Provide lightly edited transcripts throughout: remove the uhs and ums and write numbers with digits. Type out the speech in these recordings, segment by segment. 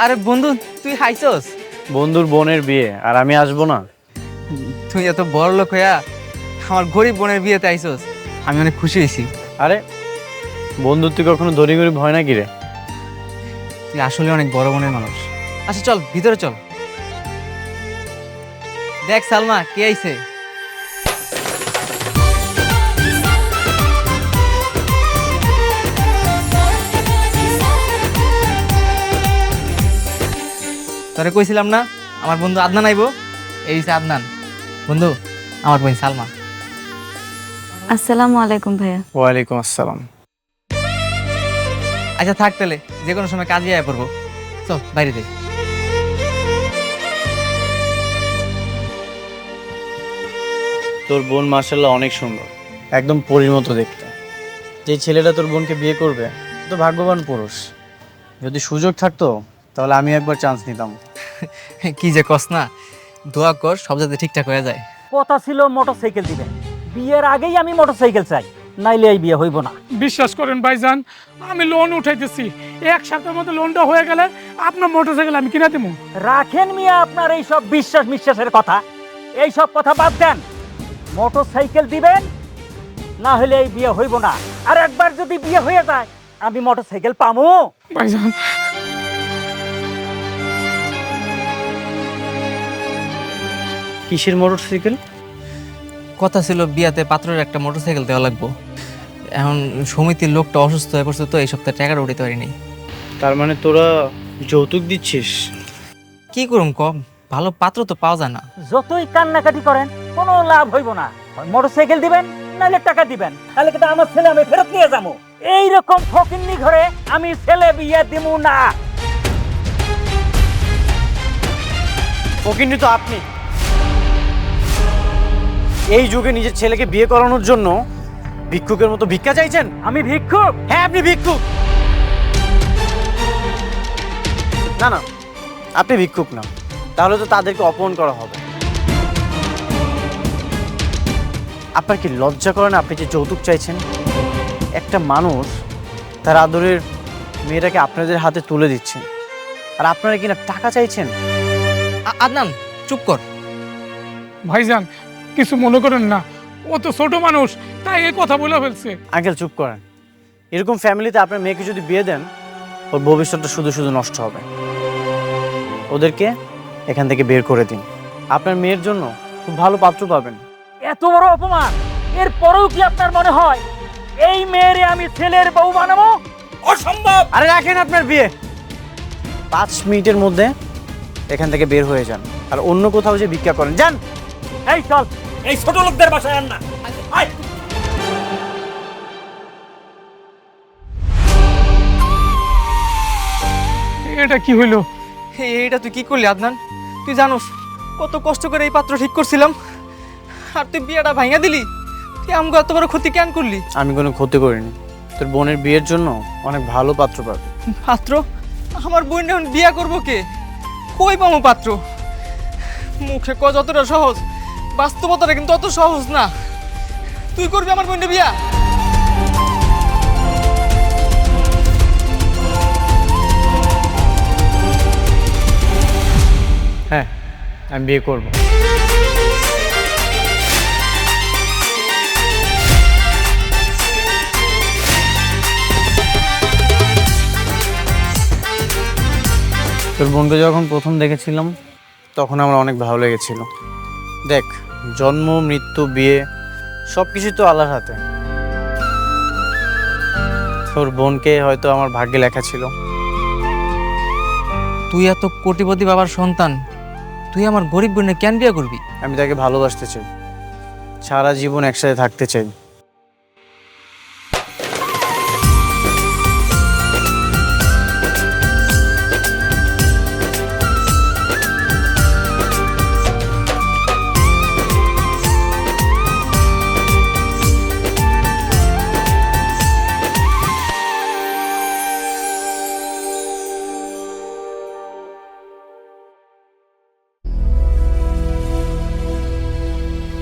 আরে বন্ধু, তুই হাইছস? বন্ধুর বোনের বিয়ে আর আমি আসবো না? তুই এত বড় লোক হইয়া আমার গরিব বোনের বিয়েতে আইছস, আমি অনেক খুশি হয়েছি। আরে বন্ধুর তুই কখনো ধরি গরিব হয় না কি রে? তুই আসলে অনেক বড় মনের মানুষ। আচ্ছা চল ভিতরে চল। দেখ সালমা কে আইছে। তোরে কইছিলাম না আমার বন্ধু আদনান আইবো। এই হইছে আদনান। বন্ধু, আমার বোন সালমা। আসসালামু আলাইকুম ভাইয়া। ওয়ালাইকুম আসসালাম। আচ্ছা থাক তাহলে, যে কোনো সময় কাজে আয়া পড়বো। চল বাইরে যাই। তোর বোন মার্শাল্লাহ অনেক সুন্দর, একদম পরীর মতো দেখতে। যে ছেলেটা তোর বোনকে বিয়ে করবে তো ভাগ্যবান পুরুষ। যদি সুযোগ থাকতো তাহলে আমি একবার চান্স নিতাম। কি যে কস না, দোয়া কর সব যাতে ঠিকঠাক হয়ে যায়। কথা ছিল মোটরসাইকেল দিবেন, বিয়ের আগেই আমি মোটরসাইকেল চাই, নাইলে এই বিয়ে হইব না। বিশ্বাস করেন ভাইজান, আমি লোন উঠাইতেছি, এক সপ্তাহের মধ্যে লোনটা হয়ে গেলে আপনার মোটরসাইকেল আমি কিনে দেবো। রাখেন মিয়া আপনার এই সব বিশ্বাসের কথা, এই সব কথা বাদ দেন। মোটরসাইকেল দিবেন, না হলে এই বিয়ে হইব না। আর একবার যদি বিয়ে হয়ে যায় আমি মোটরসাইকেল পামু? ভাইজান কিসের মোটরসাইকেল? কথা ছিল বিয়াতে পাত্রের একটা মোটরসাইকেল দেওয়া লাগবো। এখন সমিতির লোকটা অসুস্থ হয়ে পড়ছে, তো এই সপ্তাহে টাকাটা উঠাতে পারিনি। তার মানে তোরা যৌতুক দিচ্ছিস? কি করুম কম, ভালো পাত্র তো পাওয়া যায় না। যতই কান্নাকাটি করেন কোনো লাভ হইব না। মোটরসাইকেল দিবেন নাহলে টাকা দিবেন, তাহলে কিন্তু আমার ছেলে আমি ফেরত নিয়ে যাবো। এইরকম ফকিন্নি ঘরে আমি ছেলে বিয়ে দিমু না। ফকিন্নি তো আপনি। এই যুগে নিজের ছেলেকে বিয়ে করানোর জন্য ভিক্ষুকের মতো ভিক্ষা চাইছেন? আমি ভিক্ষুক? হ্যাঁ আপনি ভিক্ষুক। না না, আপনি ভিক্ষুক না, তাহলে তো তাদেরকে অপমান করা হবে। আপনার কি লজ্জা করে না আপনি যে যৌতুক চাইছেন? একটা মানুষ তার আদরের মেয়েটাকে আপনাদের হাতে তুলে দিচ্ছেন, আর আপনারা কিনা টাকা চাইছেন? আদনান চুপ কর। ভাইজান কিছু মনে করেন না, ও তো ছোট মানুষ, তাই এই কথা বলে ফেলছে। আঙ্কেল চুপ করেন। এরকম ফ্যামিলিতে আপনার মেয়েকে যদি বিয়ে দেন, ওর ভবিষ্যৎটা শুধু শুধু নষ্ট হবে। ওদেরকে এখান থেকে বের করে দিন। আপনার মেয়ের জন্য খুব ভালো পাত্র পাবেন। এত বড় অপমান, এর পরেও কি আপনার মনে হয় এই মেয়েরে আমি ছেলের বউ বানাবো? অসম্ভব। আরে রাখেন আপনার বিয়ে। 5 মিনিটের মধ্যে এখান থেকে বের হয়ে যান, আর অন্য কোথাও যে ভিক্ষা করেন যান। এই চল, এই ছোট লোকদের বাসায় আন না। আয়। এটা কি হইলো? এইটা তুই কি করলি আদনান? তুই জানোস কত কষ্ট করে এই পাত্র ঠিক করছিলাম, আর তুই বিয়েটা ভাঙা দিলি। তুই আমগো এত বড় ক্ষতি কেন করলি? আমি কোনো ক্ষতি করিনি। তোর বোনের বিয়ের জন্য অনেক ভালো পাত্র পাবে। পাত্র? আমার বোন এখন বিয়া করবো কে? কই পাবো পাত্র? মুখে ক যতটা সহজ, বাস্তবতাটা কিন্তু অত সহজ না। তুই করবি আমার বোনের বিয়া? হ্যাঁ, আমি বিয়ে করব। তোর বোনকে যখন প্রথম দেখেছিলাম তখন আমার অনেক ভালো লেগেছিল। দেখ, জন্ম মৃত্যু বিয়ে সব কিছু তো আল্লাহর হাতে। তোর বোনকে হয়তো আমার ভাগ্যে লেখা ছিল। তুই এত কোটিপতি বাবার সন্তান, তুই আমার গরিব বোনে কেন বিয়া করবি? আমি তাকে ভালোবাসতে চাই, সারা জীবন একসাথে থাকতে চাই।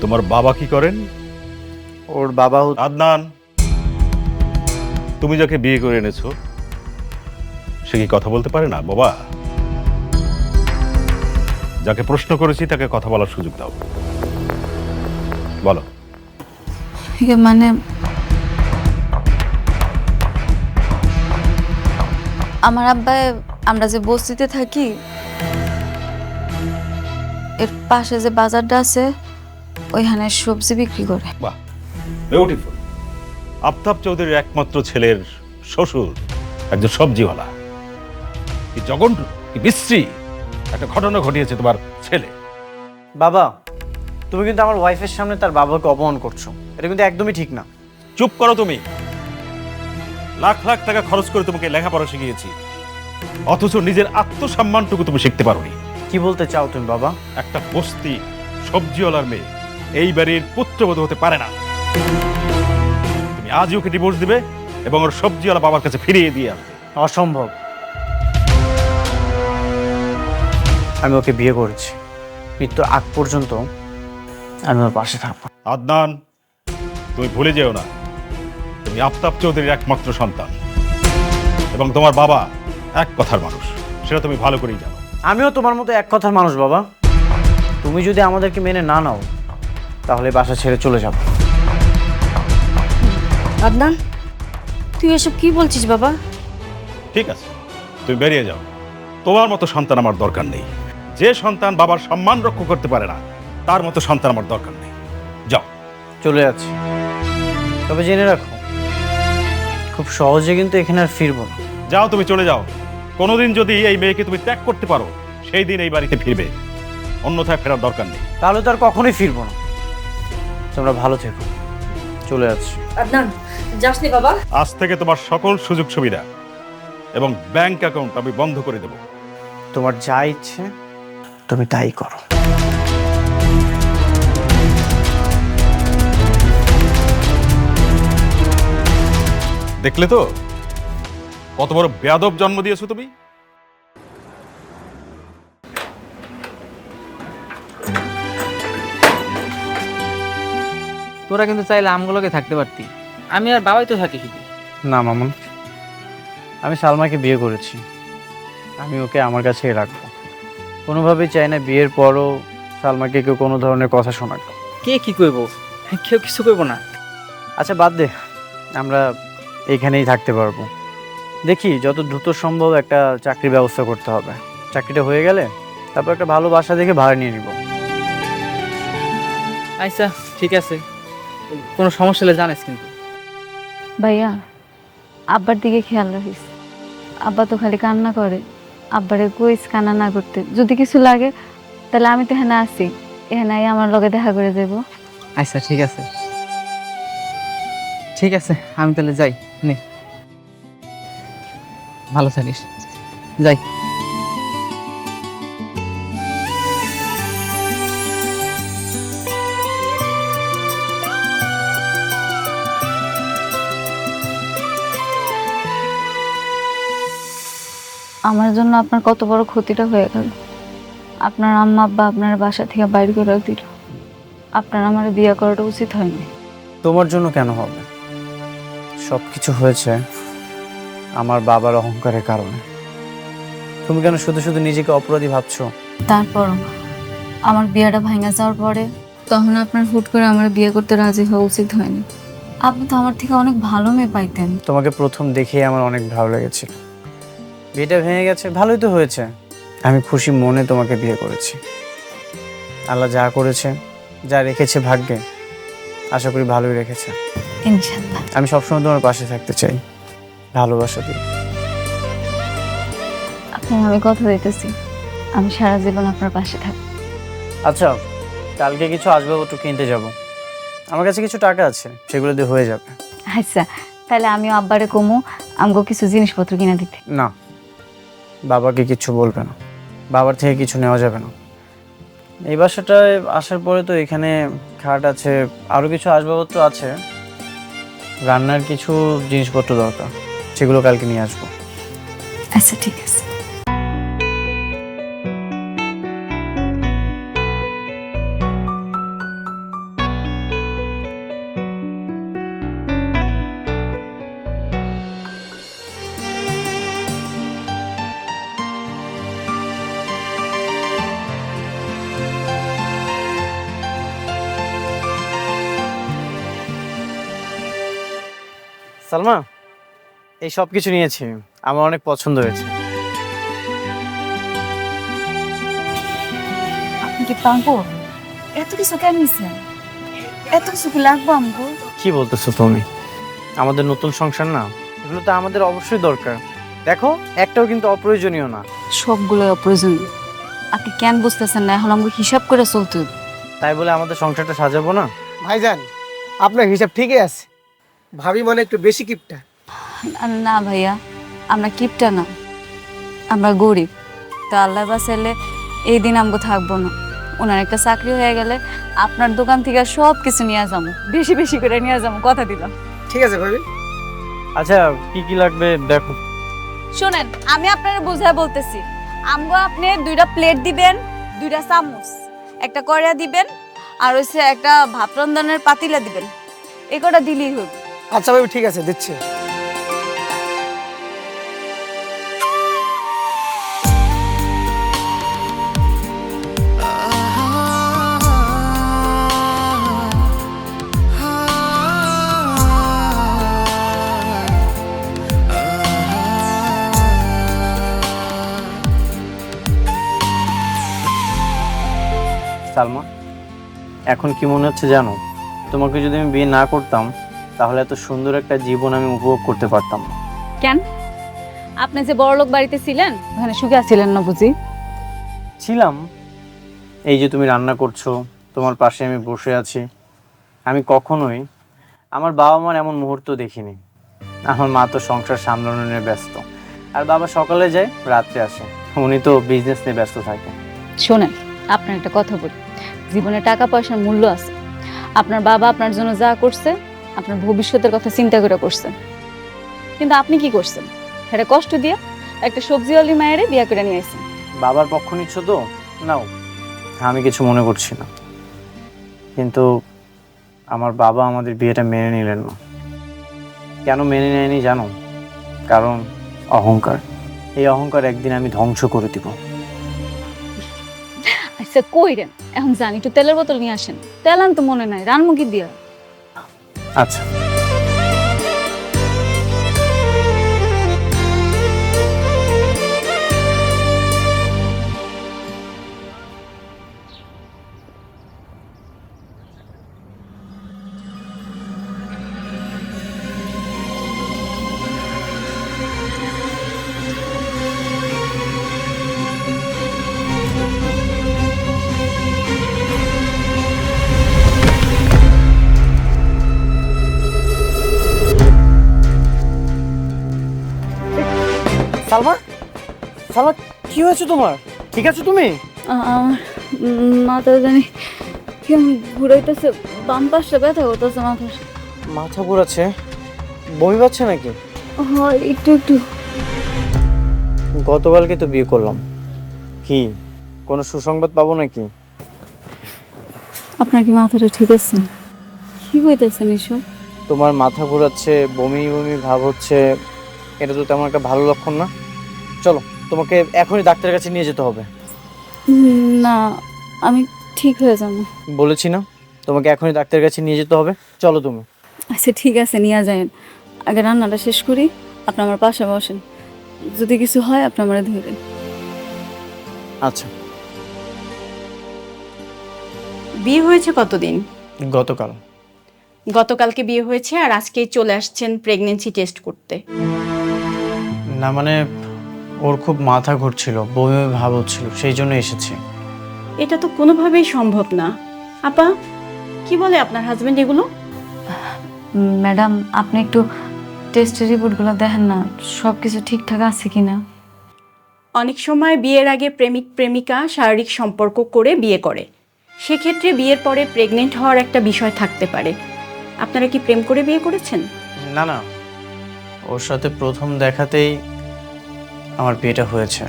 তোমার বাবা কি করেন? ওর বাবা আদনান, তুমি যাকে বিয়ে করে এনেছো সে কি কথা বলতে পারে না বাবা? যাকে প্রশ্ন করেছি তাকে কথা বলার সুযোগ দাও। বলো। মানে আমার আব্বাই, আমরা যে বস্তিতে থাকি এর পাশে যে বাজারটা আছে ওইখানে সবজি বিক্রি করে। বাহ, বিউটিফুল। আফতাব চৌধুরীর একমাত্র ছেলের শ্বশুর একজন সবজিওয়ালা। কি জঘন্য, কি বিশ্রী একটা ঘটনা ঘটিয়েছে তোমার ছেলে। বাবা, তুমি কিন্তু আমার ওয়াইফের সামনে তার বাবাকে অপমান করছো, এটা কিন্তু একদমই ঠিক না। চুপ করো তুমি। লাখ লাখ টাকা খরচ করে তোমাকে লেখাপড়া শিখিয়েছি, অথচ নিজের আত্মসম্মানটুকু তুমি শিখতে পারোনি। কি বলতে চাও তুমি বাবা? একটা বস্তি সবজিওয়ালার মেয়ে এই বাড়ির পুত্রবধূ হতে পারে না। তুমি আজই ওকে ডিভোর্স দিবে এবং ওর সবজিওয়ালা বাবার কাছে ফিরিয়ে দিয়ে আসবে। অসম্ভব। আমি ওকে বিয়ে করেছি, মৃত্যুর আগ পর্যন্ত আমি ওর পাশে থাকবো। আদনান, তুমি ভুলে যেও না তুমি আফতাব চৌধুরীর একমাত্র সন্তান এবং তোমার বাবা এক কথার মানুষ, সেটা তুমি ভালো করেই জানো। আমিও তোমার মতো এক কথার মানুষ বাবা। তুমি যদি আমাদেরকে মেনে না নাও তাহলে বাসা ছেড়ে চলে যাবো। আদনান, তুই এসব কি বলছিস বাবা? ঠিক আছে, তুমি বেরিয়ে যাও। তোমার মতো সন্তান আমার দরকার নেই। যে সন্তান বাবার সম্মান রক্ষা করতে পারে না তার মতো সন্তান আমার দরকার নেই। যাও। চলে যাচ্ছি, তবে জেনে রাখো খুব সহজে কিন্তু এখানে আর ফিরবো না। যাও, তুমি চলে যাও। কোনোদিন যদি এই মেয়েকে তুমি ত্যাগ করতে পারো সেই দিন এই বাড়িতে ফিরবে, অন্যথায় ফেরার দরকার নেই। তাহলে তো আর কখনোই ফিরবো না। তোমরা ভালো থেকো, চলে যাচ্ছি। আদনান, যাসনি বাবা। আজ থেকে তোমার সকল সুযোগ সুবিধা এবং ব্যাংক অ্যাকাউন্ট আমি বন্ধ করে দেব। তোমার যা ইচ্ছে তুমি তাই করো। দেখলে তো কত বড় বেয়াদব জন্ম দিয়েছো তুমি। তোরা কিন্তু চাইলে আমগুলোকে থাকতে পারতি, আমি আর বাবাই তো থাকি শুধু। না মামুন, আমি সালমাকে বিয়ে করেছি, আমি ওকে আমার কাছেই রাখবো। কোনোভাবেই চাই না বিয়ের পরও সালমাকে কেউ কোনো ধরনের কথা শোনাক। কে কি করবো? কেউ কিছু করবো না। আচ্ছা বাদ দে, আমরা এইখানেই থাকতে পারবো। দেখি যত দ্রুত সম্ভব একটা চাকরির ব্যবস্থা করতে হবে। চাকরিটা হয়ে গেলে তারপর একটা ভালো বাসা দেখে ভাড়া নিয়ে নিব। আচ্ছা ঠিক আছে, কোনো সমস্যা হলে জানিস কিন্তু। ভাইয়া, আব্বার দিকে খেয়াল রাখিস। আব্বা তো খালি কান্না করে। আব্বারে কইস কান্না না করতে। যদি কিছু লাগে তাহলে আমি তো এখানে আছি, এখানে আমার লগে দেখা করে যাব। আচ্ছা ঠিক আছে, ঠিক আছে, আমি তাহলে যাই। নে, ভালো থাকিস, যাই। আমার জন্য আপনার কত বড় ক্ষতিটা হয়ে গেল। আপনার আম্মা আব্বা আপনার বাসা থেকে বাইরে করে দিল। আপনার আমার বিয়ে করাটা উচিত হয়নি। তোমার জন্য কেন হবে? সব কিছু হয়েছে আমার বাবার অহংকারের কারণে। তুমি কেন শুধু শুধু নিজেকে অপরাধী ভাবছো? তারপর আমার বিয়েটা ভাঙা যাওয়ার পরে তখন আপনার হুট করে আমার বিয়ে করতে রাজি হওয়া উচিত হয়নি। আপনি তো আমার থেকে অনেক ভালো মেয়ে পাইতেন। তোমাকে প্রথম দেখেই আমার অনেক ভালো লেগেছিল। বিয়েটা ভেঙে গেছে, ভালোই তো হয়েছে। আমি খুশি মনে তোমাকে বিয়ে করেছি। আল্লাহ যা করেছে, যা রেখেছে ভাগ্যে, আশা করি ভালোই রেখেছে। ইনশাআল্লাহ। আমি সবসময় তোমার পাশে থাকতে চাই, ভালোবাসা দিয়ে। আপনার আমি কথা দিতেছি, আমি সারা জীবন আপনার পাশে থাকব। আচ্ছা, কালকে কিছু আসবাবপত্র কিনতে যাব। আমার কাছে কিছু টাকা আছে, সেগুলো দিয়ে হয়ে যাবে। আচ্ছা, তাহলে আমিও আব্বারে কমু আমগো কিছু জিনিসপত্র কিনে দিতে। না, বাবাকে কিছু বলবে না, বাবার থেকে কিছু নেওয়া যাবে না। এই বাসাটায় আসার পরে তো এখানে খাট আছে, আরও কিছু আসবাবপত্র আছে। রান্নার কিছু জিনিসপত্র দরকার, সেগুলো কালকে নিয়ে আসবো। আচ্ছা ঠিক আছে। সালমা, এই সব কিছু নিয়েছি, আমার অনেক পছন্দ হয়েছে। আপনি কি পাঙ্কো এত কিছু কেন নিছেন? এত কিছু কি লাগবে আমগো? কি বলতেছো তুমি? আমাদের নতুন সংসার না, এগুলো তো আমাদের অবশ্যই দরকার। দেখো, একটাও কিন্তু অপ্রয়োজনীয় না। সবগুলো অপ্রয়োজনীয়। আপনি কেন বুঝতেছেন না? এখন আমাকে হিসাব করে চলতে হবে। তাই বলে আমাদের সংসারটা সাজাবো না? ভাইজান, আপনার হিসাব ঠিকই আছে। ভাবি মনে একটু বেশি কিপটা। না ভাইয়া, আমরা কিপটা না, আমরা গরিব। তা আল্লাহ বাঁচাইলে এই দিন আমগো থাকবো না। ওনার একটা চাকরি হয়ে গেলে আপনার দোকান থেকে সব কিছু নিয়ে যাবো, বেশি বেশি করে নিয়ে যাবো, কথা দিলাম। ঠিক আছে ভাবি। আচ্ছা, কি কি লাগবে দেখো। শোনেন, আমি আপনার বুঝায় বলতেছি। আমগো আপনি 2টা প্লেট দিবেন, 2টা চামচ, একটা কড়াই দিবেন, আর হচ্ছে একটা ভাত রন্ধনের পাতিলা দিবেন। এই কটা দিলেই হবে। আচ্ছা ভাবি, ঠিক আছে, দিচ্ছি। সালমা, এখন কি মনে হচ্ছে জানো? তোমাকে যদি আমি বিয়ে না করতাম তাহলে এত সুন্দর একটা জীবন আমি উপভোগ করতে পারতাম না। কেন? আপনি যে বড়লোক বাড়িতে ছিলেন, ওখানে সুখে ছিলেন না বুঝি? ছিলাম। এই যে তুমি রান্না করছো, তোমার পাশে আমি বসে আছি, আমি কখনোই আমার বাবা মার এমন মুহূর্ত দেখিনি। আমার মা তো সংসার সামলানো নিয়ে ব্যস্ত, আর বাবা সকালে যায় রাত্রে আসে, উনি তো বিজনেস নিয়ে ব্যস্ত থাকে। শোনেন, আপনার একটা কথা বলি, জীবনে টাকা পয়সার মূল্য আছে। আপনার বাবা আপনার জন্য যা করছে, আপনার ভবিষ্যতের কথা চিন্তা করে করছেন। কিন্তু আপনি কি করছেন? এটা কষ্ট দিয়ে একটা সবজিওয়ালি মায়েরে বিয়ে করে নিয়ে আসছেন। বাবার পক্ষ নিচ্ছ তো নাও, আমি কিছু মনে করছি না, কিন্তু আমার বাবা আমাদের বিয়েটা মেনে নিলেন না। কেন মেনে নেয়নি জানো? কারণ অহংকার। এই অহংকার একদিন আমি ধ্বংস করে দিব। আচ্ছা কইরেন, এখন জানি একটু তেলের বোতল নিয়ে আসেন। তেল আনতে মনে নাই, রানমুখী দিয়া। আচ্ছা, সালমা, সালমা, কি হয়েছে তোমার? ঠিক আছো তুমি? আমার মাথা জানি কেমন ঘুরাইতেছে, বাম পাশটা ব্যথা করতেছে মাথা। মাথা ঘুরাচ্ছে? বমি পাচ্ছে নাকি? হয় একটু একটু। গতকালকে তো বিয়ে করলাম, কি কোনো সুসংবাদ পাবো নাকি? আপনার কি মাথাটা ঠিক আছে? কি হইতেছেন এসব? তোমার মাথা ঘোরাচ্ছে, বমি বমি ভাব হচ্ছে, এটা তো তেমন একটা ভালো লক্ষণ না। চলো, তোমাকে এখনই ডাক্তারের কাছে নিয়ে যেতে হবে। না, আমি ঠিক হয়ে যাবো। বলেছি না, তোমাকে এখনই ডাক্তারের কাছে নিয়ে যেতে হবে। চলো তুমি। আচ্ছা ঠিক আছে, নিয়ে যাবেন। আগে রান্নাটা শেষ করি, আপনি আমার পাশে বসেন। যদি কিছু হয় আপনি আমার ধরেন। আচ্ছা। বিয়ে হয়েছে কতদিন? গতকাল। গতকালকে বিয়ে হয়েছে আর আজকেই চলে আসছেন প্রেগন্যান্সি টেস্ট করতে? না মানে, ওর খুব মাথা ঘুরছিল, বমি বমি ভাব হচ্ছিল, সেই জন্য এসেছি। এটা তো কোনোভাবেই সম্ভব না। আপা, কি বলে আপনার হাজবেন্ড এগুলো? ম্যাডাম, আপনি একটু টেস্টের রিপোর্টগুলো দেখেন না, সব কিছু ঠিকঠাক আছে কিনা। অনেক সময় বিয়ের আগে প্রেমিক প্রেমিকা শারীরিক সম্পর্ক করে বিয়ে করে, সেক্ষেত্রে বিয়ের পরে প্রেগনেন্ট হওয়ার একটা বিষয় থাকতে পারে। আপনারা কি প্রেম করে বিয়ে করেছেন? না না, ওর সাথে প্রথম দেখাতেই আমার বিয়েটা হয়েছে।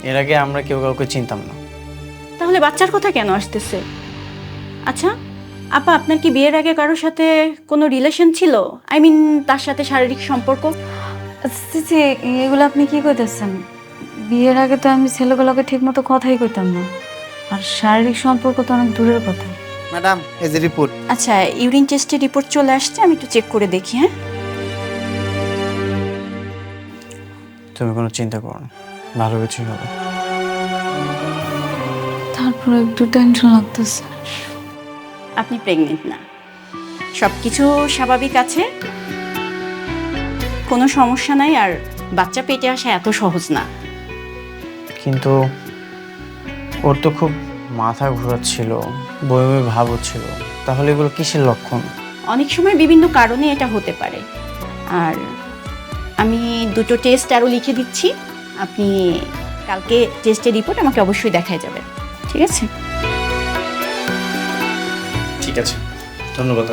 এর আগে আমরা কেউ কাউকে চিনতাম না। তাহলে বাচ্চার কথা কেন আসতেছে? আচ্ছা আপা, আপনার কি বিয়ের আগে কারোর সাথে কোনো রিলেশন ছিল? আই মিন, তার সাথে শারীরিক সম্পর্ক? জি, এগুলো আপনি কি কইতেছেন? বিয়ের আগে তো আমি ছেলেগুলোকে ঠিক মতো কথাই কইতাম না, আর শারীরিক সম্পর্ক তো অনেক দূরের কথা। ম্যাডাম, এই যে রিপোর্ট। আচ্ছা, ইউরিন টেস্টের রিপোর্ট চলে আসছে, আমি একটু চেক করে দেখি। হ্যাঁ, তুমি কোনো চিন্তা করো না, ভালো কিছুই হবে। তারপর একটু টেনশন লাগতেছে। আপনি প্রেগনেন্ট না, সব কিছু স্বাভাবিক আছে, কোনো সমস্যা নাই। আর বাচ্চা পেটে আসা এত সহজ না। কিন্তু ওর তো খুব মাথা ঘোরাচ্ছিল, বমি বমি ভাব হচ্ছিল, তাহলে এগুলো কিসের লক্ষণ? অনেক সময় বিভিন্ন কারণে এটা হতে পারে। আর আমি 2টো টেস্ট আরও লিখে দিচ্ছি, আপনি কালকে টেস্টের রিপোর্ট আমাকে অবশ্যই দেখায় যাবেন, ঠিক আছে? ঠিক আছে, ধন্যবাদ।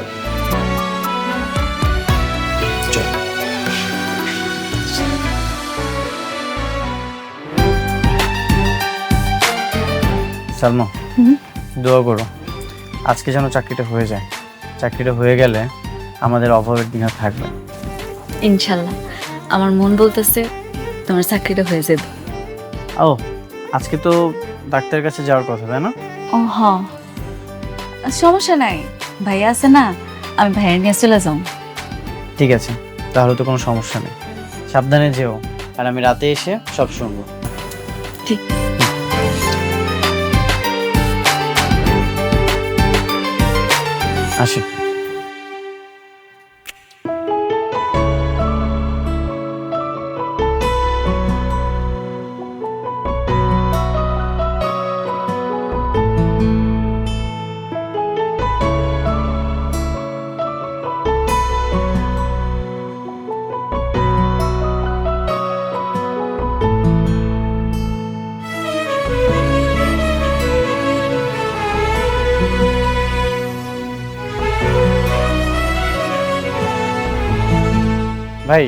সালমা, দোয়া করো আজকে যেন চাকরিটা হয়ে যায়। চাকরিটা হয়ে গেলে আমাদের অভাবের দিন আর থাকবে। ইনশাল্লাহ, আমার মন বলতেছে তোমার চাকরিটা হয়ে যাবে। ও, আজকে তো ডাক্তারের কাছে যাওয়ার কথা, তাই না? ও হ, সমস্যা নাই, ভাইয়া আছে না, আমি ভাইয়া নিয়ে চলে যাও। ঠিক আছে, তাহলে তো কোনো সমস্যা নেই। সাবধানে যেও, আর আমি রাতে এসে সব শুনবো। ঠিক। আসি। ভাই,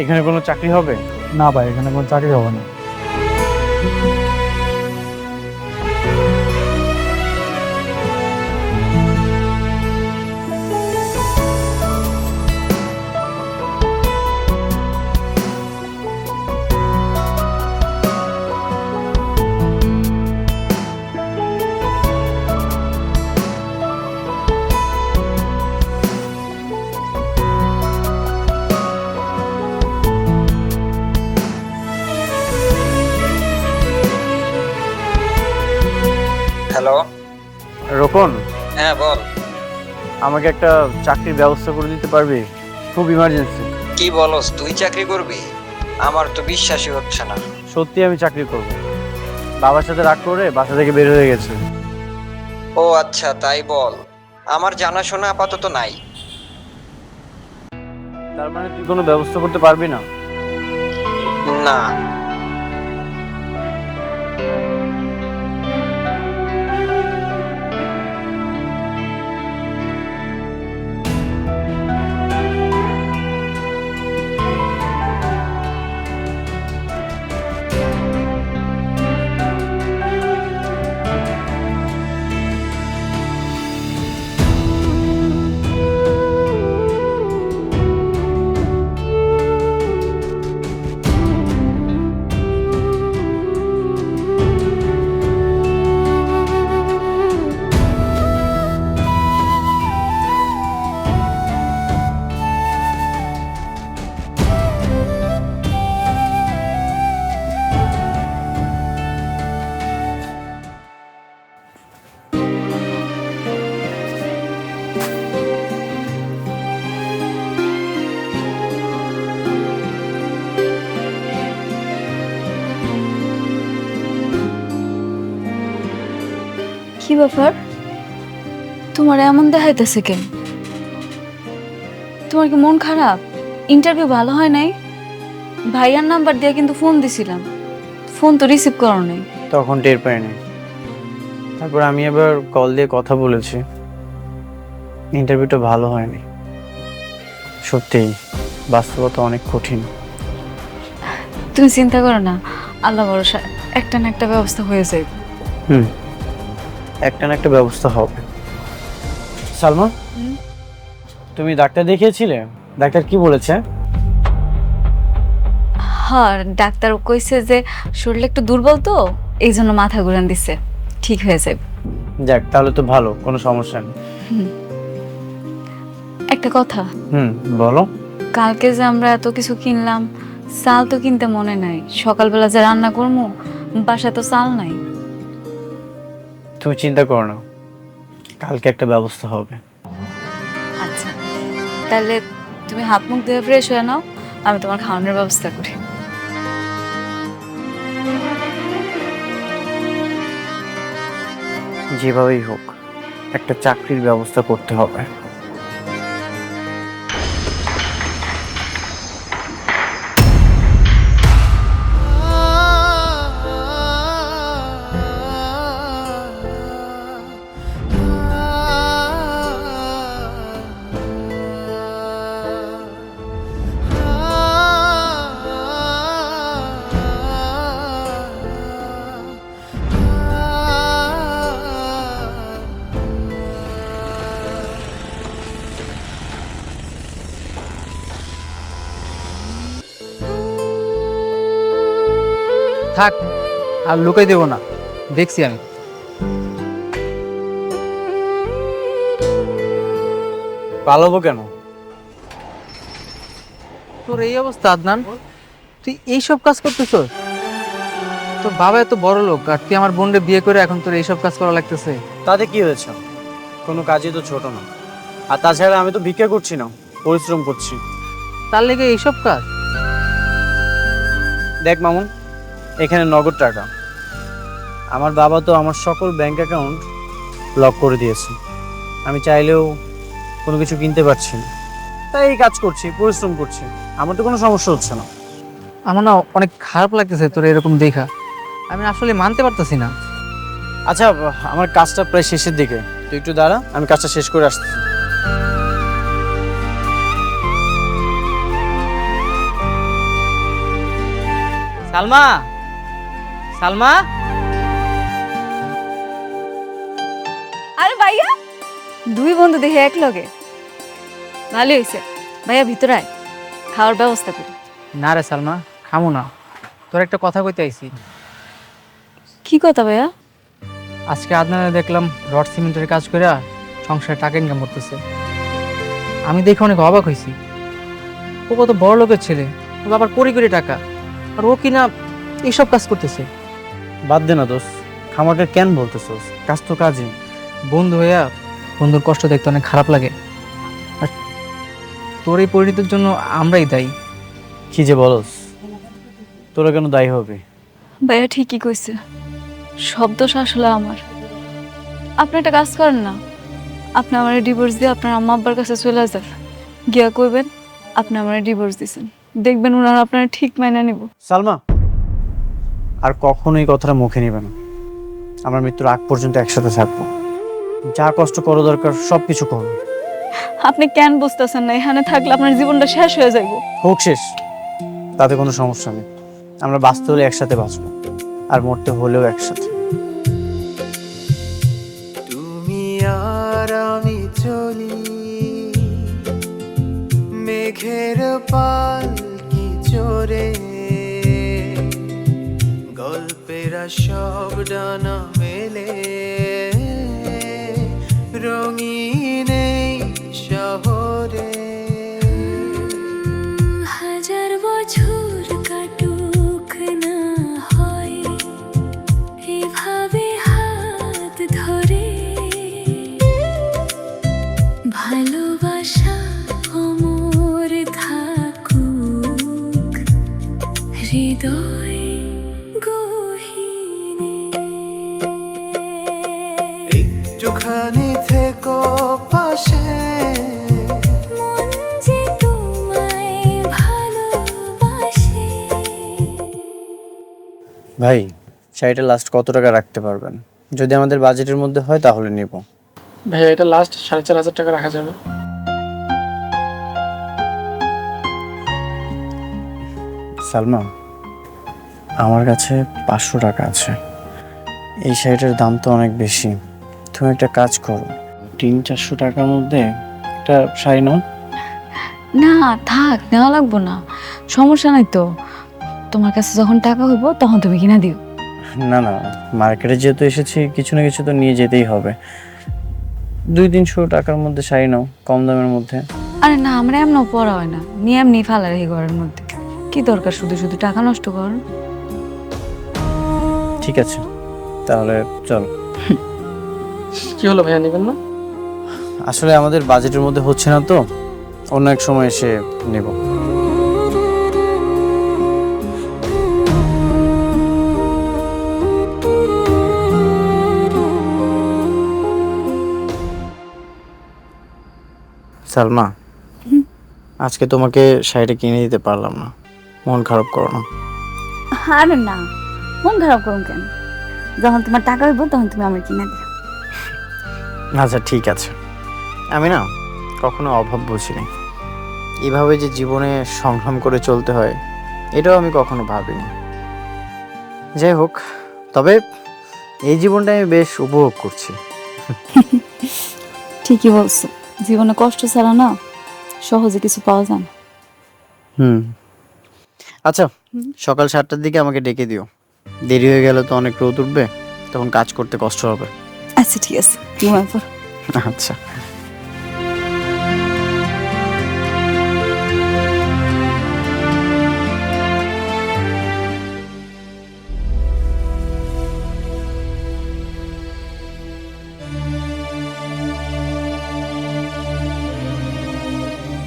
এখানে কোনো চাকরি হবে? না ভাই, এখানে কোনো চাকরি হবে না। হ্যালো। রোকন, হ্যাঁ বল। আমাকে একটা চাকরির ব্যবস্থা করে দিতে পারবি? খুব ইমার্জেন্সি। কি বলস, তুই চাকরি করবি? আমার তো বিশ্বাসই হচ্ছে না। সত্যি আমি চাকরি করব। বাবার সাথে রাগ করে বাসা থেকে বের হয়ে গেছে। ও আচ্ছা, তাই বল। আমার জানাশোনা আপাতত নাই। তার মানে তুই কোনো ব্যবস্থা করতে পারবি না? না। কি ব্যাপার, তোমার এমন দেখাইতেছে কেন? তোমার কি মন খারাপ? ইন্টারভিউ ভালো হয় নাই? ভাইয়ার নাম্বার দিয়ে কিন্তু ফোন দিছিলাম, ফোন তো রিসিভ করো নাই। তখন টের পাইনি। তারপর আমি এবার কল দিয়ে কথা বলেছি, ইন্টারভিউটা ভালো হয়নি। সত্যিই বাস্তবতা অনেক কঠিন। তুমি চিন্তা করো না, আল্লাহ ভরসা একটা না একটা ব্যবস্থা হয়ে যাবে। একটা না একটা ব্যবস্থা হবে। সালমা, তুমি ডাক্তার দেখিয়েছিলে? ডাক্তার কি বলেছে? হ্যাঁ, ডাক্তার কইছে যে শরীর একটু দুর্বল, তো এই জন্য মাথা ঘুরান দিছে, ঠিক হয়ে যাবে। যাক, তাহলে তো ভালো, কোনো সমস্যা নেই। একটা কথা, বলো। কালকে যে আমরা এত কিছু কিনলাম, চাল তো কিনতে মনে নাই, সকালবেলা যে রান্না করবো বাসায় তো চাল নাই। তুমি চিন্তা করো না, কালকে একটা ব্যবস্থা হবে। আচ্ছা, তাহলে তুমি হাত মুখ ধুয়ে ফ্রেশ হয়ে নাও, আমি তোমার খাওয়ানোর ব্যবস্থা করি। যেভাবেই হোক একটা চাকরির ব্যবস্থা করতে হবে। থাক, আর লুকাই দেবো না, দেখছি আমি। পালাবো কেন? তোর এই অবস্থা আদনান, তুই এইসব কাজ করতেছ? তোর বাবা এত বড় লোক, আর তুই আমার বোনকে বিয়ে করে এখন তোর এইসব কাজ করা লাগতেছে? তাতে কি হয়েছে? কোনো কাজই তো ছোট না। আর তাছাড়া আমি তো ভিক্ষা করছি না, পরিশ্রম করছি। তার লেগে এইসব কাজ? দেখ মামুন, এখানে নগদ টাকা। আমার বাবা তো আমার সকল ব্যাংক অ্যাকাউন্ট লক করে দিয়েছে। আমি চাইলেও কোনো কিছু কিনতে পারছি না, তাই এই কাজ করছি, পরিশ্রম করছি। আমার তো কোনো সমস্যা হচ্ছে না। আমার না অনেক খারাপ লাগতেছে তোর এরকম দেখা, আমি আসলে মানতে পারতেছি না। আচ্ছা, আমার কাজটা প্রায় শেষের দিকে, তুই একটু দাঁড়া, আমি কাজটা শেষ করে আসতেছি। সালমা, সালমা। আরে ভাইয়া, দুই বন্ধু দেখে এক লগে, ভালোই হয়েছে। ভাইয়া ভিতরে আয়, খাওয়ার ব্যবস্থা করি। না রে সালমা, খামো না, তোর একটা কথা কইতে আইছি। কি কথা ভাইয়া? আজকে আদনানে দেখলাম রড সিমেন্টের কাজ করে সংসারে টাকা ইনকাম করতেছে। আমি দেখে অনেক অবাক হয়েছি। ও কত বড় লোকের ছেলে, ও বাবার কোটি কোটি টাকা, আর ও কিনা এইসব কাজ করতেছে। বাদ দে না দোষ, খামারটা কেন বলতেছোস? কাজ তো কাজই। বন্ধু হইয়া বন্ধুর কষ্ট দেখতে অনেক খারাপ লাগে, আর তোর এই পরিণতির জন্য আমরাই দায়ী। কি যে বলস, তোরা কেন দায়ী হবে? ভাইয়া ঠিকই কইছে, সব দোষ আসলে আমার। আপনি একটা কাজ করেন না, আপনি আমার ডিভোর্স দিয়ে আপনার আম্মা আব্বার কাছে চলে যান, গিয়া কইবেন আপনি আমার ডিভোর্স দিয়েছেন, দেখবেন ওনারা আপনার ঠিক মাইনা নিব। সালমা, আর কখনোই কথাটা মুখে নিবে না। আমার মৃত্যুর আগ পর্যন্ত একসাথে থাকবো। যা কষ্ট করো দরকার সব কিছু করো। আপনি কেন বুঝতেছেন না? এখানে থাকলে আপনার জীবনটা শেষ হয়ে যাইব। হোক শেষ, তাতে কোনো সমস্যা নেই। আমরা বাঁচতে হলে একসাথে বাঁচবো, আর মরতে হলেও একসাথে। তুমি আর আমি চলি মেঘের পালকি চড়ে, গল্পেরা সব ডানা মেলে রঙিন এই শহরে। হাজার বছর কাটুক না হয় এভাবে হাত ধরে, ভালোবাসা অমর থাকুক হৃদয় গহীনে। একটুখানি থেকো পাশে, মন যে তোমায় ভালোবাসে। ভাই, শাড়িটা লাস্ট কত টাকা রাখতে পারবেন? যদি আমাদের বাজেটের মধ্যে হয় তাহলে নিব। ভাইয়া এটা লাস্ট 4,500 টাকা রাখা যাবে। সালমা, আমার কাছে 500 টাকা আছে। এই শাড়িটার দাম তো অনেক বেশি। তুমি একটা কাজ করো, 300-400 টাকার মধ্যে একটা শাড়ি নাও। না থাক, নেওয়া লাগবো না, সমস্যা নাই তো। তোমার কাছে যখন টাকা হইব তখন তুমি কিনা দিও। না না, মার্কেটে যেহেতু এসেছি কিছু না কিছু তো নিয়ে যেতেই হবে। 200-300 টাকার মধ্যে শাড়ি নাও, কম দামের মধ্যে। আরে না, আমরা এমনও পড়া হয় না, নিয়ে এমনি ফালা রেখে ঘরের মধ্যে। কি দরকার শুধু শুধু টাকা নষ্ট কর? ঠিক আছে, তাহলে চল। কি হলো ভাইয়া, নেবেন না? আসলে আমাদের বাজেটের মধ্যে হচ্ছে না তো, অন্য এক সময় এসে নেব। সালমা, আজকে তোমাকে শাড়িটা কিনে দিতে পারলাম না, মন খারাপ করো না। আরে না, মন খারাপ করুন কেন? যখন তোমার টাকা হইব তখন তুমি আমার কিনে দিও। আচ্ছা ঠিক আছে, আমি না কখনো অভাব বুঝিনি, এভাবে যে জীবনে সংগ্রাম করে চলতে হয় এটাও আমি কখনো ভাবিনি। যাই হোক, তবে এই জীবনটা আমি বেশ উপভোগ করছি। ঠিকই বলছো, জীবনে কষ্ট ছাড়া না সহজে কিছু পাওয়া যায় না। আচ্ছা, সকাল 7টার দিকে আমাকে ডেকে দিও, দেরি হয়ে গেলে তো অনেক রোদ উঠবে, তখন কাজ করতে কষ্ট হবে। আচ্ছা ঠিক আছে, ঘুমাই পড়। আচ্ছা।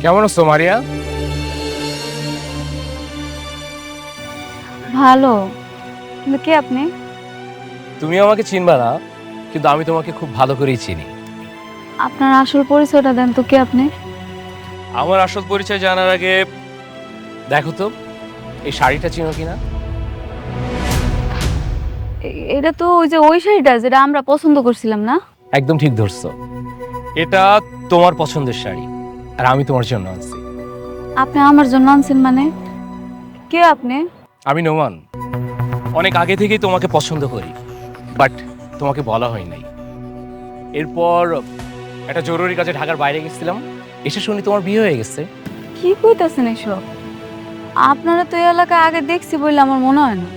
কেমন আছো মারিয়া? ভালো, কিন্তু কে আপনি? তুমি আমাকে চিনবা না, কিন্তু আমি তোমাকে খুব ভালো করেই চিনি। আপনার আসল পরিচয়টা দেন তো, কে আপনি? আমার আসল পরিচয় জানার আগে দেখো তো এই শাড়িটা চিনো কিনা। এটা তো ওই শাড়িটা যেটা আমরা পছন্দ করছিলাম না? একদম ঠিক ধরছো, এটা তোমার পছন্দের শাড়ি আর আমি তোমার জন্য আনছি। আপনি আমার জন্য আনছেন মানে? কে আপনি? আমি নোমান, অনেক আগে থেকেই তোমাকে পছন্দ করি, বাট তোমাকে বলা হয় নাই। এরপর একটা জরুরি কাজে ঢাকার বাইরে গেছিলাম, এসে শুনি তোমার বিয়ে হয়ে গেছে। কি কইতাছেন এসব? আপনারা তো এই এলাকায় আগে দেখছি বলে আমার মনে হয় না।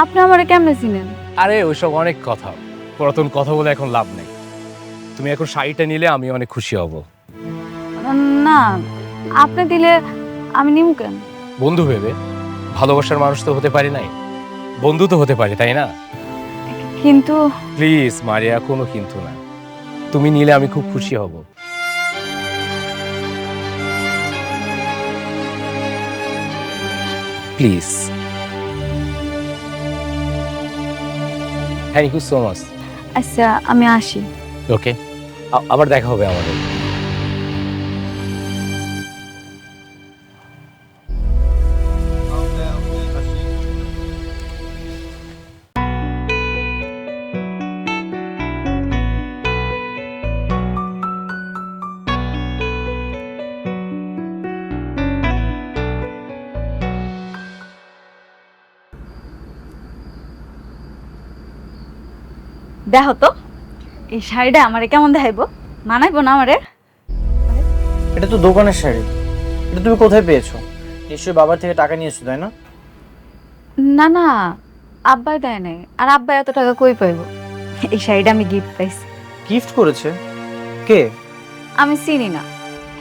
আপনি আমারে কেমনে চিনেন? আরে ওইসব অনেক কথা, পুরাতন কথা বলে এখন লাভ নেই। তুমি এখন শাড়িটা নিলে আমি অনেক খুশি হব। না, আপনি দিলে আমি নিমু কেন? বন্ধু ভেবে, ভালোবাসার মানুষ তো হতে পারি নাই, বন্ধু তো হতে পারি, তাই না? কিন্তু প্লিজ মারিয়া, কোনো কিন্তু না, তুমি নিলে আমি খুব খুশি হব। Please. Thank you so much. আচ্ছা, আমি আসি। ওকে, আবার দেখা হবে আমাদের। দেখো তো এই শাড়িটা আমারে কেমন দেখাইবো, মানাইবো না আমারে? এটা তো দোকানের শাড়ি, এটা তুমি কোথায় পেয়েছো? নিশ্চয়ই বাবার থেকে টাকা নিয়েছো, তাই না? না না, আব্বাই দেয় নাই। আর আব্বা এত টাকা কই পাইবো? এই শাড়িটা আমি গিফট পাইছি। গিফট করেছে? কে? আমি চিনি না।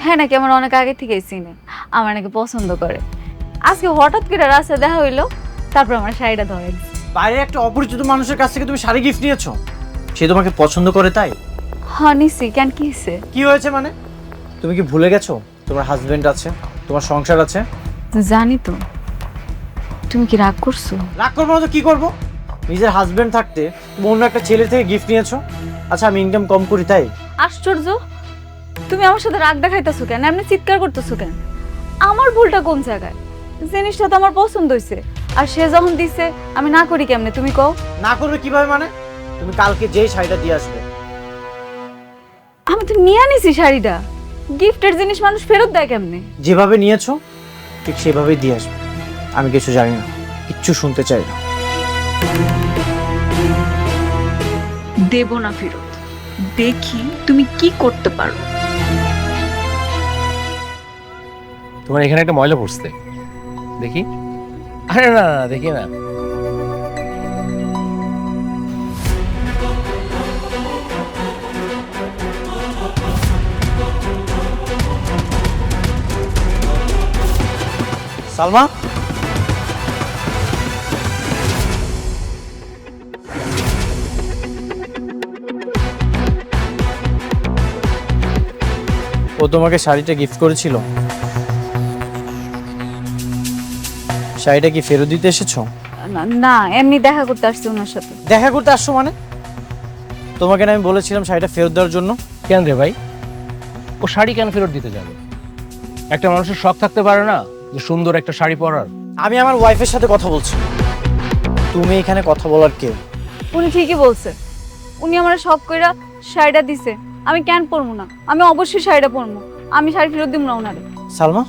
হ্যাঁ নাকি আমার অনেক আগে থেকেই চিনে, আমার নাকি পছন্দ করে। আজকে হঠাৎ করে রাস্তায় দেখা হইলো, তারপর আমার শাড়িটা ধরে দিছে। বাইরে একটা অপরিচিত মানুষের কাছ থেকে তুমি শাড়ি গিফট নিয়েছো? সে তোমাকে পছন্দ করে তাই? হ্যাঁ নিছি, কেন কি হয়েছে? কি হয়েছে মানে? তুমি কি ভুলে গেছো তোমার হাজবেন্ড আছে, তোমার সংসার আছে? জানি তো। তুমি কি রাগ করছো? রাগ করবো না তো কি করবো? নিজের হাজবেন্ড থাকতে তুমি অন্য একটা ছেলে থেকে গিফট নিয়েছো। আচ্ছা, আমি ইনকাম কম করি তাই? আশ্চর্য, তুমি আমার সাথে রাগ দেখাইতেছো কেন? এমনি চিৎকার করতেছো কেন? আমার ভুলটা কোন জায়গায়? জিনিসটা তো আমার পছন্দ হয়েছে, আর সে যখন দিছে আমি না করি কেমনে? তুমি কও। না করবে কিভাবে মানে? তুমি কালকে যেই শাড়িটা দিয়ে আসবে। আমি তো নিয়ে আনিছি শাড়িটা। গিফটের জিনিস মানুষ ফেরত দেয় কেমনে? যেভাবে নিয়েছো ঠিক সেভাবেই দিয়ে আসবে। আমি কিছু জানি না, কিচ্ছু শুনতে চাই না। দেব না ফেরত, দেখি তুমি কি করতে পারো। তোমার এখানে একটা ময়লা পড়ছে, দেখি। আরে না না, দেখি না। সালমা, ও তোমাকে শাড়িটা গিফট করেছিল? শাড়িটা কি ফেরত দিতে এসেছো? না, এমনি দেখা করতে আসছি ওনার সাথে। দেখা করতে আসছো মানে? তোমাকে না আমি বলেছিলাম শাড়িটা ফেরত দেওয়ার জন্য? কেন রে ভাই, ও শাড়ি কেন ফেরত দিতে যাবে? একটা মানুষের শখ থাকতে পারে না যে সুন্দর একটা শাড়ি পরার? আমি আমার ওয়াইফের সাথে কথা বলছি, তুমি এখানে কথা বলার কে? উনি ঠিকই বলছে, উনি আমার শখ কইরা শাড়িটা দিছে, আমি কেন পরবো না? আমি অবশ্যই শাড়িটা পরবো, আমি শাড়ি ফেরত দিব না ওনারে। সালমা,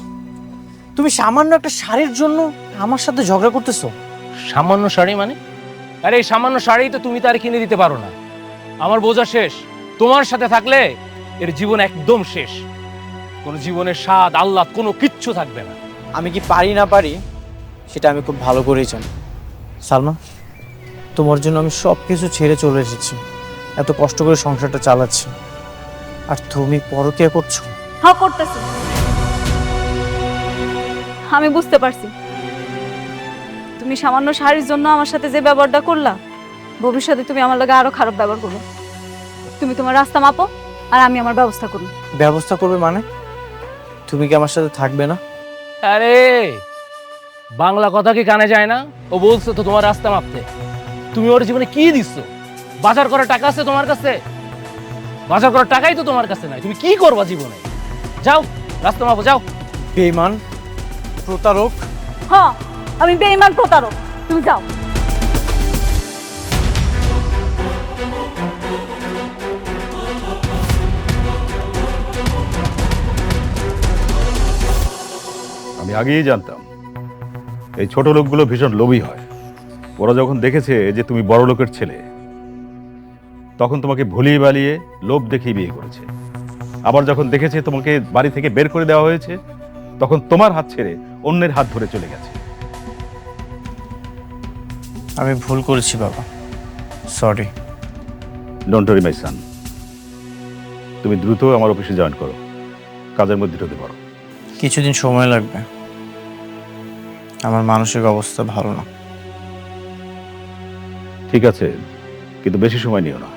তুমি সামান্য একটা শাড়ির জন্য আমার সাথে ঝগড়া করতেছো? সামান্য শাড়ি মানে? আরে এই সামান্য শাড়ি তো তুমি তার কিনে দিতে পারো না। আমার বোঝা শেষ, তোমার সাথে থাকলে এর জীবন একদম শেষ। কোনো জীবনের স্বাদ আহ্লাদ কোনো কিচ্ছু থাকবে না। আমি কি পারি না পারি সেটা আমি খুব ভালো করেই জানি। সালমা, তোমার জন্য আমি সব কিছু ছেড়ে চলে এসেছি, এত কষ্ট করে সংসারটা চালাচ্ছি, আর তুমি পরকীয়া করছো। হ্যাঁ করতেছি, আমি বুঝতে পারছি। তুমি সামান্য শাড়ির জন্য আমার সাথে যে ব্যবহারটা করলা, ভবিষ্যতে তুমি আমার লগে আরো খারাপ ব্যবহার করবে। তুমি তোমার রাস্তা মাপো, আর আমি আমার ব্যবস্থা করব। ব্যবস্থা করবে মানে? তুমি কি আমার সাথে থাকবে না? আরে বাংলা কথা কি কানে যায় না? ও বলছে তো তোমার রাস্তা মাপতে। তুমি ওর জীবনে কি দিচ্ছ? বাজার করার টাকা আছে তোমার কাছে? বাজার করার টাকাই তো তোমার কাছে নাই, তুমি কি করবা জীবনে? যাও রাস্তা মাপো, যাও। বেঈমান, প্রতারক। হ্যাঁ, আমি বেঈমান প্রতারক, তুমি যাও। আমি আগেই জানতাম এই ছোট লোকগুলো ভীষণ লোভী হয়। ওরা যখন দেখেছে যে তুমি বড় লোকের ছেলে, তখন তোমাকে ভুলিয়ে বালিয়ে লোভ দেখিয়ে বিয়ে করেছে। আবার যখন দেখেছে তোমাকে বাড়ি থেকে বের করে দেওয়া হয়েছে, তখন তোমার হাত ছেড়ে অন্যের হাত ধরে চলে গেছে। আমি ভুল করেছি বাবা, সরি। ডোন্ট ওয়ারি মাই সান, তুমি দ্রুত আমার অফিসে জয়েন করো, কাজের মধ্যে ঢুকে পড়ো। কিছুদিন সময় লাগবে, আমার মানসিক অবস্থা ভালো না। ঠিক আছে, কিন্তু বেশি সময় নিও না।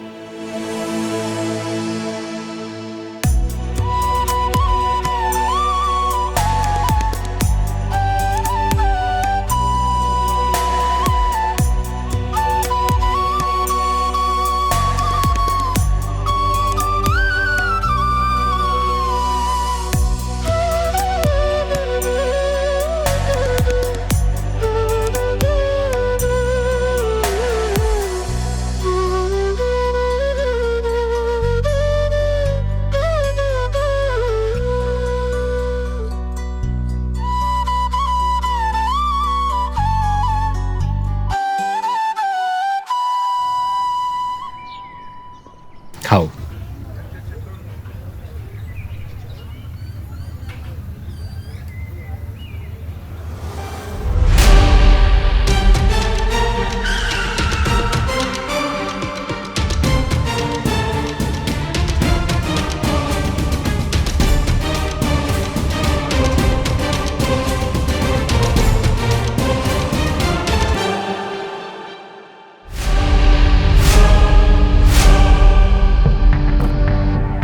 খাও।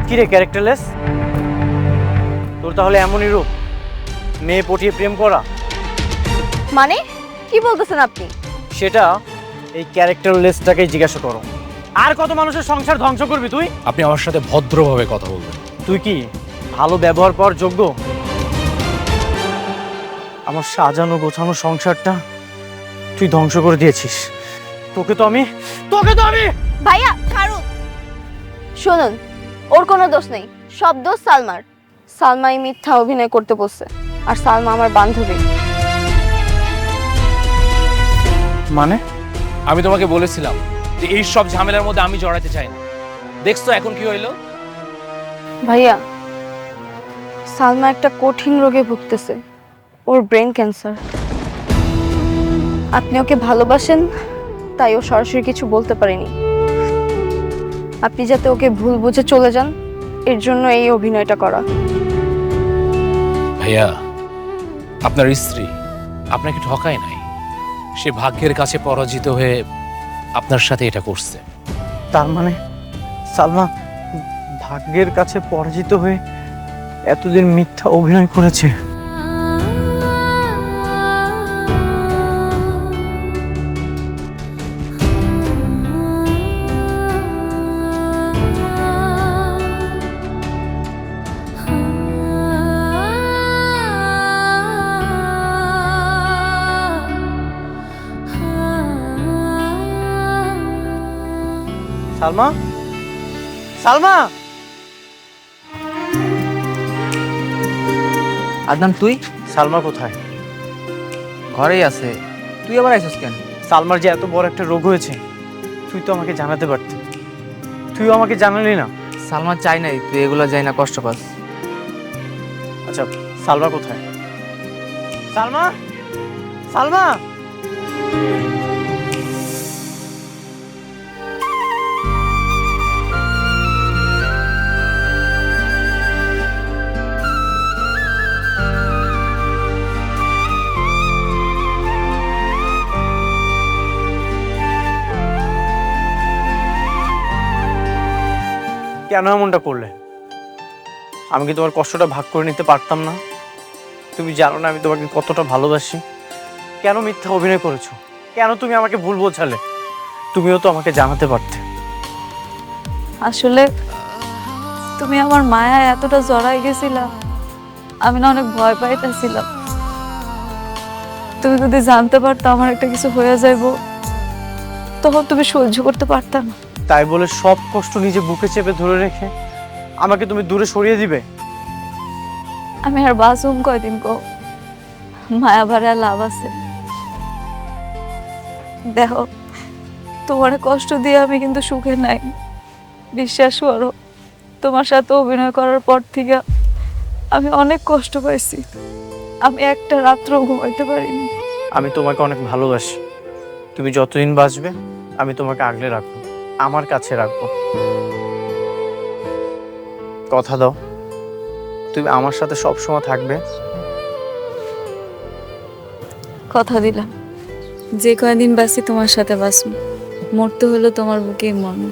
কি রে ক্যারেক্টারলেস, তোর তাহলে এমনই রূপ, মেয়ে পটিয়ে প্রেম করা? মানে কি বলতেছেন আপনি? সেটা এই ক্যারেক্টারলেসটাকেই জিজ্ঞাসা করো। আর কত মানুষের সংসার ধ্বংস করবি তুই? আপনি আমার সাথে ভদ্রভাবে কথা বলবেন। তুই কি ভালো ব্যবহার পাওয়ার যোগ্য? আমার সাজানো গোছানো সংসারটা তুই ধ্বংস করে দিয়েছিস। তোকে তো আমি ভাইয়া ছাড়ুন। শুনুন, ওর কোনো দোষ নেই, সব দোষ সালমার। সালমাই মিথ্যা অভিনয় করতে বসছে, আর সালমা আমার বান্ধবী। মানে? আমি তোমাকে বলেছিলাম যে এই সব ঝামেলার মধ্যে আমি জড়াতে চাই না। দেখছো এখন কি হইলো? ভাইয়া, সালমা একটা কঠিন রোগে ভুগতেছে, ওর ব্রেন ক্যান্সার। আপনি ওকে ভালোবাসেন, তাই ও সরাসরি কিছু বলতে পারেনি। আপনি যাতে ওকে ভুল বুঝে চলে যান, এর জন্য এই অভিনয়টা করা। ভাইয়া, আপনার স্ত্রী আপনাকে ঠকায় নাই, সে ভাগ্যের কাছে পরাজিত হয়ে আপনার সাথে এটা করছে। তার মানে সালমা ভাগ্যের কাছে পরাজিত হয়ে এতদিন মিথ্যা অভিনয় করেছে। সালমা, সালমা, আদনান তুই সালমা কোথায়? ঘরেই আছে, তুই আবার আইসস কেন? সালমার যে এত বড় একটা রোগ হয়েছে, তুই তো আমাকে জানাতে পারতি। তুইও আমাকে জানালি না। সালমা চাই নাই তুই এগুলো যাই না কষ্ট পাস। আচ্ছা, সালমা কোথায়? সালমা, সালমা। কেন এমনটা করলে? আমি কি তোমার কষ্টটা ভাগ করে নিতে পারতাম না? তুমি জানো না আমি তোমাকে কতটা ভালোবাসি। কেন মিথ্যা অভিনয় করেছো? কেন তুমি আমাকে ভুল বোঝালে? তুমিও তো আমাকে জানাতে পারতে। আসলে তুমি আমার মায়া এতটা জড়াই গেছিলাম, আমি না অনেক ভয় পাইতেছিলাম। তুমি যদি জানতে পারতো আমার একটা কিছু হয়ে যাইব, তখন তুমি সহ্য করতে পারতা না। তাই বলে সব কষ্ট নিজে বুকে চেপে ধরে রেখে আমাকে তুমি দূরে সরিয়ে দিবে? আমি আর বাসুম কয়দিন কো, মায়া ভাড়া লাভ আছে। দেখো, তোমার কষ্ট দিয়ে আমি কিন্তু সুখে নাই। বিশ্বাস করো, তোমার সাথে অভিনয় করার পর থেকে আমি অনেক কষ্ট পাইছি। আমি একটা রাত্রও ঘুমাইতে পারিনি। আমি তোমাকে অনেক ভালোবাসি। তুমি যতদিন বাঁচবে আমি তোমাকে আগলে রাখবো, আমার কাছে রাখবো। কথা দাও, তুমি আমার সাথে সব সময় থাকবে। কথা দিলাম, যে কয়দিন বাঁচি তোমার সাথে বাঁচব, মরতে হলো তোমার বুকেই মরণ।